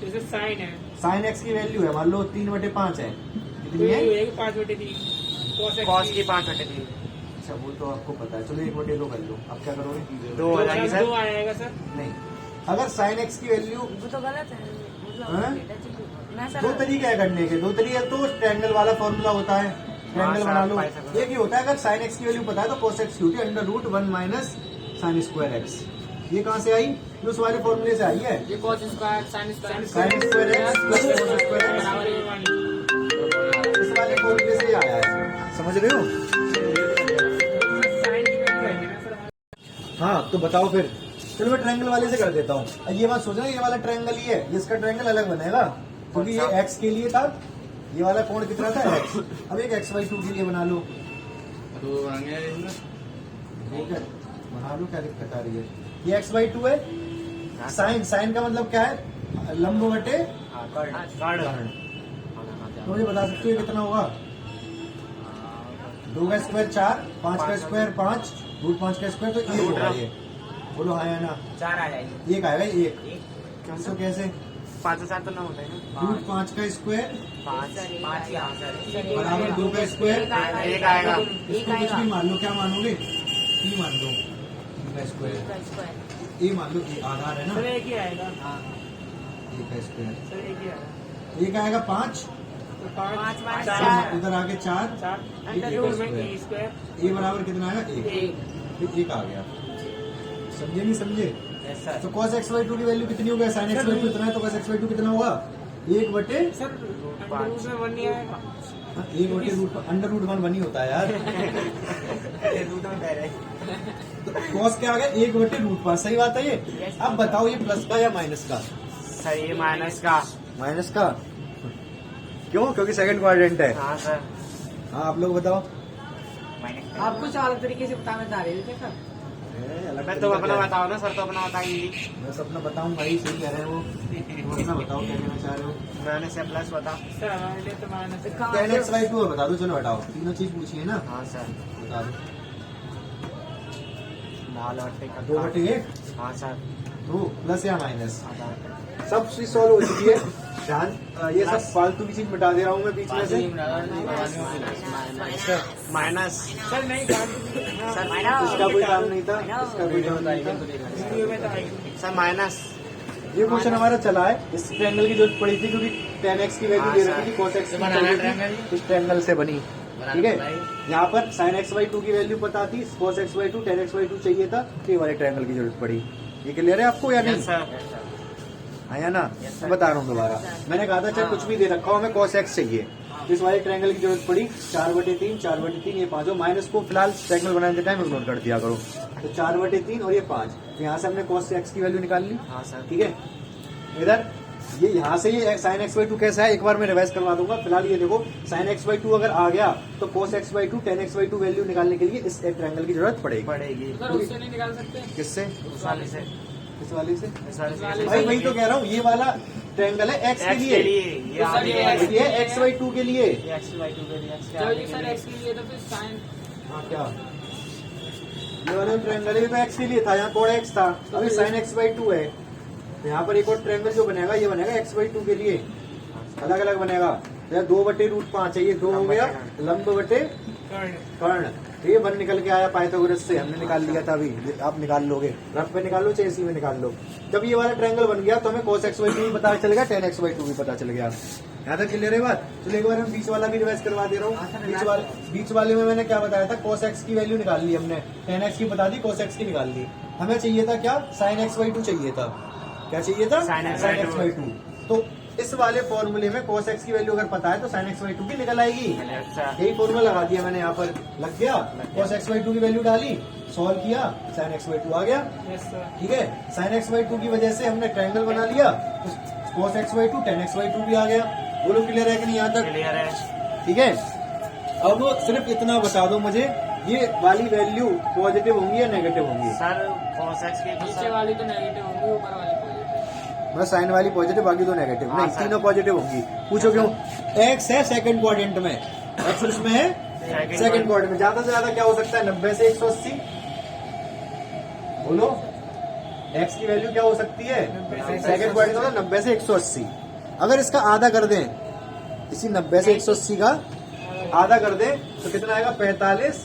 जैसे साइन है साइन x की वैल्यू है मान लो 3/5 है, तो कितनी ये है? हुएगी 5/3 कॉस की 5/3 अच्छा वो तो आपको पता है, चलो 1/2 कर लो। अब क्या करोगे? 2 हो जाएगी सर। 2 आएगा सर। नहीं, अगर साइन x की वैल्यू, वो तो गलत है। हाँ? मैं दो सर तरीके है करने के, दो तरीके तो ट्रायंगल वाला फॉर्मूला होता है, ट्रायंगल हाँ, बना लो। पाई सकते हो। एक ही होता है, अगर साइन एक्स की वैल्यू पता है तो cos x की होती है √1 माइनस साइन स्क्वायर एक्स। ये कहाँ से आई? ये उस वाले फॉर्मूले से आई है, ये cos square sine sign square x plus cos square x, इस वाले फॉर्मूले से ही आया है। समझ रहे हो? हाँ तो बताओ फिर। चलो मैं ट्रायंगल वाले से कर देता हूँ। ये बात सोचना, ये वाला ट्रायंगल ही है, इसका ट्रायंगल अलग बनेगा क्योंकि ये x के लिए था, ये वाला कोण कितना था x। अब एक x by 2 के लिए बना लो, ठीक है बना लो, क्या दिक्कत आ रही है। ये x by 2 है, साइन का मतलब क्या है, लंब बटे कर्ण। तो मुझे बता सकते हो कितना होगा? 2 का स्क्वायर 4, 5 का स्क्वायर 5, √5 का स्क्वायर तो 1 होगा ये। बोलो हाँ या ना? 4 आ जाएगी। 1 आएगा, 1 तो कैसे? 5 और 4 तो ना होता है ना। √5 का स्क्वायर 5 बराबर 2 का स्क्वायर, एक आएगा। इसको कुछ भी मान लो, क्या मानोगे? T मान लो, 3 का स्क्वायर, ए मान लो, ए आधार है ना, सर एक ही आएगा। 1 का स्क्वायर, सर एक ही आएगा। 1 आएगा 5, तो 5 5 4 उधर आगे 4, 4 एक अंडर में स्क्वायर। e स्क्वायर ए बराबर कितना आएगा? 1 1 आ गया। समझे नहीं समझे? तो cos x by 2 की वैल्यू कितनी होगी? sin x by 2 इतना है तो cos x by 2 कितना होगा? 1 बटे सर अंडर रूट में 1 नहीं आएगा। 1 बटे √1 1 ही होता है यार। तो cos क्या आ गया? 1 बटे √5, सही बात है ये। अब बताओ ये प्लस का या माइनस का? सर ये माइनस का। माइनस का क्यों? क्योंकि सेकंड क्वाड्रेंट है। हाँ सर। हाँ आप लोग बताओ। आप कुछ अलग तरीके से बताना चाह रहे थे क्या? मैं तो अपना बताओ ना सर, तो अपना बताइए। बस अपना बताऊं भाई, सही कह रहे हैं वो। अपना बताओ क्या कहना चाह रहे हो। मैंने से प्लस बता। सर हमारे लिए तो माइनस है। 10x by 2 बता दो, चलो हटाओ, तीनों चीज पूछी है ना, हाँ सर। बता दो। 2/1। 2/1 हाँ सर। तो प्लस या माइनस सब चीज सॉल्व हो चुकी है। ध्यान, ये सब फालतू की चीज मिटा दे रहा हूँ मैं बीच में से। माइनस। सर नहीं सर इसका कोई काम नहीं था, इसका कोई काम नहीं था। वीडियो में तो आएगी। Sir minus. ये क्वेश्चन हमारा चला है, इस ट्रायंगल की जरूरत पड़ी थी क्योंकि 10x की वैल्यू दे रखी थी, cos x की वैल्यू इस ट्रायंगल से बनी। ठीक है, यहाँ पर sin x by 2 की वैल्यू पता थी, cos x by 2 10x by 2 चाहिए था, तो ये वाले ट्रायंगल की जरूरत पड़ी। ये क्लियर है आपको या नहीं? सर हाँ या ना? मैं बता रहा हूँ दोबारा, मैंने कहा था चाहे कुछ भी दे रखा हो, हमें cos x चाहिए, तो इस वाले ट्रायंगल की जरूरत पड़ी। 4/3 4/3 ये 5 माइनस को फिलहाल ट्रायंगल बनाने के टाइम इग्नोर कर दिया करो। तो 4/3 और ये 5, तो यहाँ से हमने cos x की वैल्यू निकाल ली। हाँ सर। ठीक है, इधर ये यहाँ से ये sin x by 2 कैसा है एक बार मैं रिवाइज करवा दूंगा। फिलहाल ये देखो, sin x by 2 अगर आ गया तो cos x by 2 10x by 2 value निकालने के लिए इस ट्रायंगल की जरूरत पड़ेगी। सर उससे नहीं निकाल सकते। किससे? उस वाले से। इस वाले से? इस वाले से। भाई वही तो कह रहा हूँ, ये वाला ट्रायंगल है x के लिए, ये आगे ये x by 2 के लिए। x/2 के लिए। तो ये सर x के लिए तो फिर साइन हाँ क्या, ये वाला ट्रायंगल है तो x के लिए था, यहाँ कोण x था, अभी sin x by 2 है। तो यहाँ पर एक और ट्रायंगल जो बनेगा ये बनेगा x by 2 के लिए। अलग अलग बनेगा। तो 2/√5 है, ये 2 हो गया लंब बटे कर्ण। तो ये 1 निकल के आया पाइथागोरस से, हमने निकाल लिया था। अभी आप निकाल लोगे, रफ में निकाल लो चाहे इसी में निकाल लो। जब ये वाला ट्रायंगल बन गया तो हमें cos x/2 भी पता चल गया, tan x/2 भी पता चल गया। यहाँ तक क्लियर है बात। चलो एक बार हम बीच वाला भी रिवाइज करवा दे रहा हूँ। बीच वाले में मैंने क्या बताया था, cos x की वैल्यू निकाल ली हमने, tan x की बता दी, cos x की निकाल ली। हमें चाहिए था क्या, sin x/2 चाहिए था। क्या चाहिए था, Sin x/2। तो इस वाले फॉर्मूले में cos x की वैल्यू अगर पता है तो sin x/2 की निकल आएगी। अच्छा यही फॉर्मूला लगा दिया मैंने यहाँ पर, लग गया। cos x/2 की वैल्यू डाली, सॉल्व किया, sin x/2 आ गया। ठीक है, sin x/2 की वजह से हमने ट्रायंगल बना लिया, तो cos x/2 tan x/2 भी आ गया। बोलो क्लियर है कि नहीं यहाँ तक? क्लियर है। ठीक है, अब सिर्फ इतना बता दो मुझे, ये वाली वैल्यू पॉजिटिव होंगी या नेगेटिव होंगी? सर cos x की नीचे वाली तो नेगेटिव होगी, ऊपर वाली पॉजिटिव। मैं साइन वाली पॉजिटिव, बाकी दो नेगेटिव। हाँ, नहीं, सर। तीनों पॉजिटिव होंगी। पूछो क्यों? x है सेकंड क्वाड्रेंट में, x उसमें है सेकंड क्वाड्रेंट में। ज्यादा से ज्यादा क्या हो सकता है, 90 से 180। बोलो, x की वैल्यू क्या हो सकती है, सेकंड क्वाड्रेंट में 90 से 180। अगर इसका आधा कर दें, इसी 90 से 180 का आधा कर दें तो कितना आएगा, 45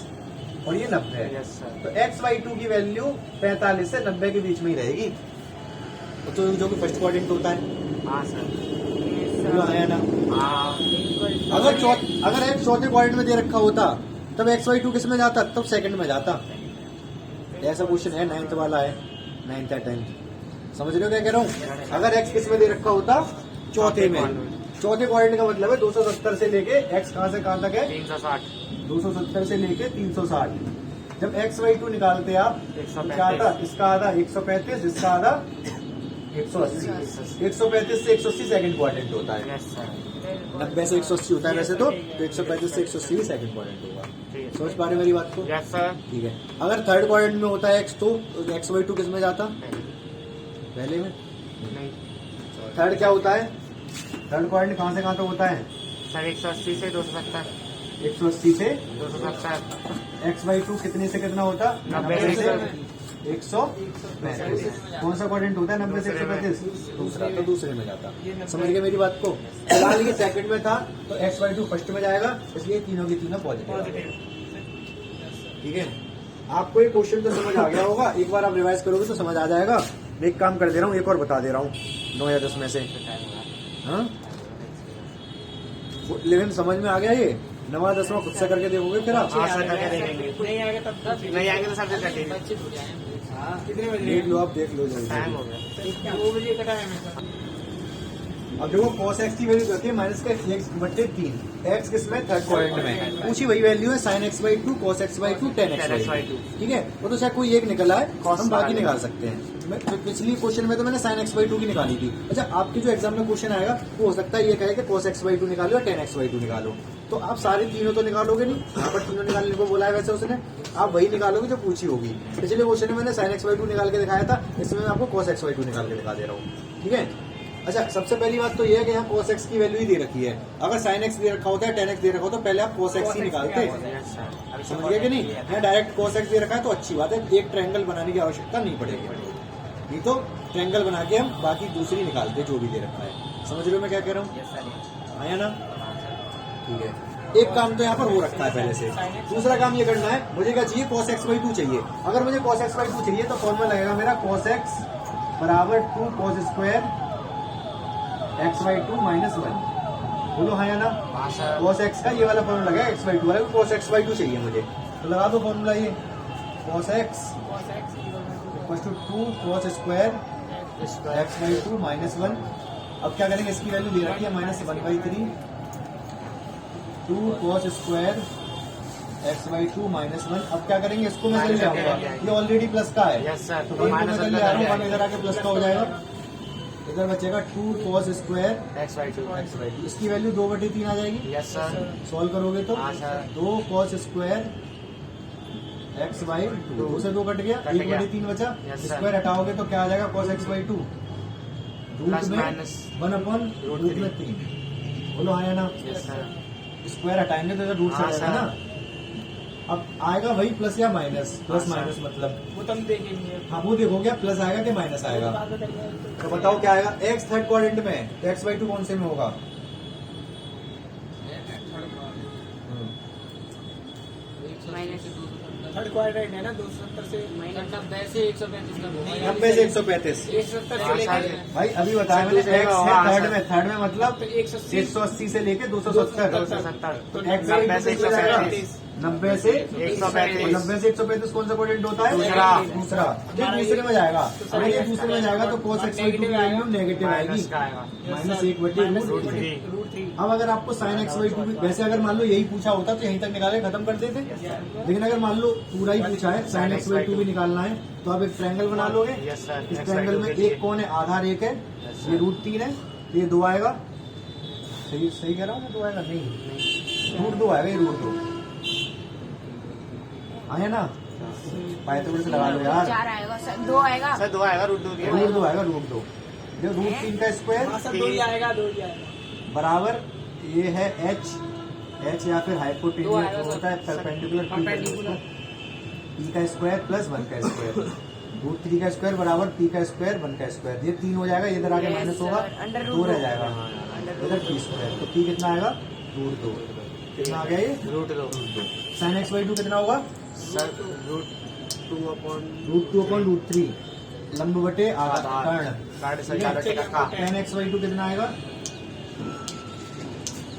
और ये 90 है। Yes sir. तो x/2 की वैल्यू 45 से 90 के बीच में ही रहेगी। तो जो कि फर्स्ट क्वाड्रेंट होता है, हाँ सर। जो आया ना। हाँ अगर एक चौथे क्वाड्रेंट में दे रखा होता तब x/2 किस में जाता, तब सेकंड में जाता। ऐसा क्वेश्चन है, 9th वाला है, 9th या 10th। समझ रहे हो क्या कह रहा हूँ? अगर x किस में दे रखा होता, चौथे में। चौथे क्वाड्रेंट का मतलब है 270 से लेके x कहाँ से कहाँ तक है, 360 270 से लेके 360। जब x/2 निकालते आप तो क्या आता, इसका आधा 135, इसका आधा 180। 135 से 180 सेकंड क्वाड्रेंट होता है। Yes sir. 90 से 180 होता है वैसे तो 135 से 180 ही सेकंड क्वाड्रेंट होगा। ठीक है। समझ पा रहे मेरी बात को? Yes sir. ठीक है, अगर थर्ड क्वाड्रेंट में होता है x तो x/2 किस में जाता, पहले में। नहीं थर्ड क्या होता है, थर्ड क्वाड्रेंट कहाँ से कहाँ तक होता है, सर 180 से 270 180 से 270 x/2 कितने से कितना होता, 90 से 135। कौन सा क्वाड्रेंट होता है 90 से 135? दूसरा, तो दूसरे में जाता। समझ गए मेरी बात को? फिलहाल ये सेकंड में था तो x/2 फर्स्ट में जाएगा, इसलिए तीनों की तीनों पॉजिटिव। ठीक है, आपको ये क्वेश्चन तो समझ आ गया होगा, एक बार आप रिवाइज करोगे तो समझ आ जाएगा। मैं एक काम कर दे रहा हूँ, एक और बता दे रहा हूँ, 9 या 10 में से। हाँ, 11 समझ में आ गया ये, 9 या 10 खुद से करके देखोगे फिर आप? हाँ सर करके देखेंगे। नहीं आएगा तब 10 नहीं आएंगे तो सर फिर कटेंगे। बच्चे हो जाएंगे। कितने बजे? देख लो, आप देख लो जल्दी। टाइम हो गया। 2 बजे का टाइम है सर। अब देखो cos x की वैल्यू होती है -(x/3). x किसमें, थर्ड क्वाड्रेंट में। पूछी वही वैल्यू है sin x/2, cos x/2, tan x/2। ठीक है, वो तो चाहे कोई एक निकला है, हम बाकी निकाल सकते हैं। मैं पिछली क्वेश्चन में तो मैंने sin x/2 की निकाली थी। अच्छा, आपके जो एग्जाम में क्वेश्चन आएगा वो हो सकता है ये कहे कि cos x/2 निकालो या tan x/2 निकालो। तो आप सारे तीनों तो निकालोगे नहीं, यहाँ पर तीनों निकालने को बोला है वैसे उसने, आप वही निकालोगे जो पूछी होगी। पिछले क्वेश्चन में मैंने sin x/2 निकाल के दिखाया था, इसमें मैं आपको cos x/2 निकाल के दिखा दे रहा हूँ। ठीक है, अच्छा, सबसे पहली बात तो ये है कि यहाँ cos x की वैल्यू ही दे रखी है। अगर sin x दे रखा होता है, tan x दे रखा होता, पहले आप cos x ही निकालते। Yes sir. समझ गए कि नहीं? यहाँ डायरेक्ट cos x दे रखा है तो अच्छी बात है, एक ट्रायंगल बनाने की आवश्यकता नहीं पड़ेगी। नहीं तो ट्रायंगल बना के हम बाकी दूसरी निकालते जो भी दे रखा है। समझ रहे हो मैं क्या कह रहा हूँ? Yes sir. आया ना? ठीक है, एक काम तो यहाँ पर हो रखा है पहले से। दूसरा काम ये करना है, मुझे क्या चाहिए, cos x/2 चाहिए। अगर मुझे cos x/2 चाहिए तो फॉर्मूला लगेगा मेरा cos x बराबर 2 cos स्क्वायर x/2 -1। बोलो हाँ या ना? हाँ सर। cos x का ये वाला फॉर्मूला लगा x/2 वाला, cos x/2 चाहिए मुझे, तो लगा दो फॉर्मूला ये, cos x equal to 2 cos square x/2 -1। अब क्या करेंगे, इसकी वैल्यू दे रखी है -1/3, 2 cos स्क्वायर x/2 -1। अब क्या करेंगे, इसको मैं चले जाऊंगा, ये ऑलरेडी प्लस का है। Yes sir. तो मैं चले जा रहा हूँ, इधर आके प्लस का हो जाएगा, इधर बचेगा 2 cos स्क्वायर x/2। इसकी वैल्यू 2/3 आ जाएगी। Yes sir. सॉल्व करोगे तो हाँ सर। 2 cos स्क्वायर x/2, 2 से 2 कट गया, कट गया। 1/3 बचा। Yes, sir. स्क्वायर हटाओगे तो क्या आ जाएगा, cos x/2 रूट प्लस में माइनस 1/√3 में 3। बोलो आया ना? Yes sir. स्क्वायर हटाएंगे तो इधर रूट से हाँ, आएगा sir. ना। अब आएगा वही प्लस या माइनस, प्लस हाँ, माइनस मतलब, वो तुम देखेंगे। हाँ वो देखोगे प्लस आएगा कि माइनस आएगा। तो बताओ क्या आएगा, x थर्ड क्वाड्रेंट में, तो x/2 कौन से में होगा, माइनस 270 थर्ड क्वाड्रेंट है ना 270 से माइनस 90 से 135 का 90 से 135। 170 से लेकर भाई अभी बताया मैंने x है थर्ड में मतलब तो 180 180 से लेके 270। 270 तो x 90 से 135 90 से 135 90 से 135 कौन सा क्वाड्रेंट होता है? दूसरा। दूसरा। ये दूसरे में जाएगा, अगर ये दूसरे में जाएगा तो cos x/2 की वैल्यू नेगेटिव आएगी, माइनस का आएगा माइनस 1/√3। √3 अब अगर आपको sin x/2 भी, वैसे अगर मान लो यही पूछा होता तो यहीं तक निकाल के खत्म कर देते, लेकिन अगर मान लो पूरा ही पूछा है sin x/2 भी निकालना है तो आप एक ट्रायंगल बना लोगे। यस सर इस ट्रायंगल में एक कौन है? आधार एक है, ये √3 है, ये 2 आएगा। सही सही कह रहा हूँ मैं? 2 आएगा नहीं, √2 आएगा, ये √2 आया ना? पाइथागोरस से लगा लो यार। 4 आएगा सर, 2 आएगा सर 2 आएगा √2 दिया √2 आएगा, √2 जो √3 का स्क्वायर हाँ सर 2 ही आएगा 2 ही आएगा। बराबर ये है h या फिर दो हाइपोटेन्यूज आएगा सर। होता है परपेंडिकुलर परपेंडिकुलर p का स्क्वायर प्लस 1 का स्क्वायर, √3 का स्क्वायर बराबर p का स्क्वायर 1 का स्क्वायर, ये 3 हो जाएगा, ये इधर आके Yes, माइनस sir. होगा, Under 2 रह root जाएगा इधर p स्क्वायर, तो p कितना आएगा? √2। कितना आ गया ये? √2 sin x/2 कितना होगा? सर √2 अपॉन √2/√3 लंब बटे आधा कर्ण, कार्ड सर कार्ड बटे का tan x/2 कितना आएगा?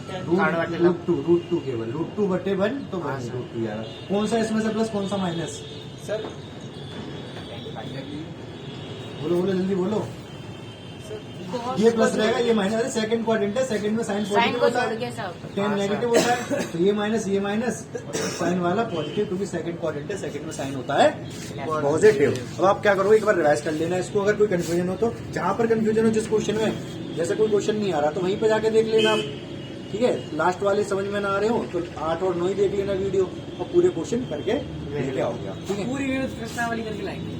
कार्ड बटे √2 केवल √2/1 तो हाँ, बस सर। √2 आएगा। कौन सा इसमें से प्लस कौन सा माइनस? सर बोलो बोलो जल्दी बोलो। ये प्लस रहेगा, ये माइनस, अरे सेकंड क्वाड्रेंट है, सेकंड में साइन साइन पॉजिटिव को होता छोड़ है, के सब टेन हाँ, नेगेटिव होता है, तो ये माइनस साइन वाला पॉजिटिव, क्योंकि सेकंड क्वाड्रेंट है, सेकंड में साइन होता है पॉजिटिव। अब आप क्या करोगे, एक बार रिवाइज कर लेना इसको, अगर कोई कंफ्यूजन हो तो, जहां पर कंफ्यूजन हो जिस क्वेश्चन में, जैसे कोई क्वेश्चन नहीं आ रहा तो वहीं पे जाके देख लेना आप, ठीक है? लास्ट वाले समझ में ना आ रहे हो तो 8 और 9 ही देख लेना वीडियो और पूरे क्वेश्चन करके लेके आओगे आप, ठीक है? पूरी वीडियो प्रश्नावली करके लाएंगे।